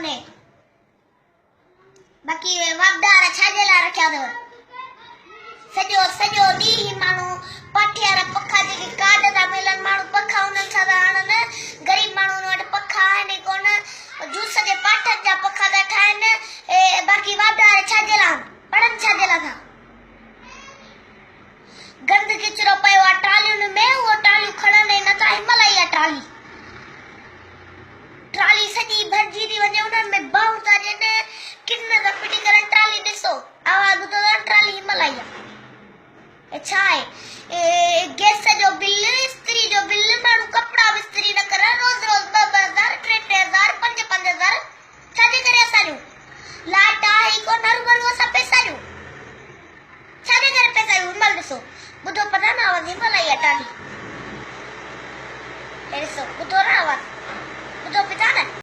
कोने बाकी वापदार छाजे ला रखिया दो सजो सजो दी ही मानू पाठियारा पखा जेके कार्ड ता मिलन मानू पखा उनन छा आणन गरीब मानू वट पखा ने कोन जूस जे पाठन जा पखा दा ठाइन ए बाकी वापदार छाजे ला पड़न छाजे ला था गंद किचरो पयो टालियुन में वो टाली खणने न था हिमालय टाली ट्राली सजी भरजी दी वने उनन में बाऊ तारे ने किन्न द पिटी करन ट्राली दिसो आवाज बुतो ट्राली हिमालय अच्छा है गैस जो बिल स्त्री जो बिल मानू कपड़ा बिस्त्री न कर रोज रोज 2000 3000 5000 छाजे करे असाजो लाट आई को नरबल वो सब पैसा जो छाजे करे पैसा हिमालय दिसो बुतो पता ना आवाज हिमालय टाली एसो बुतो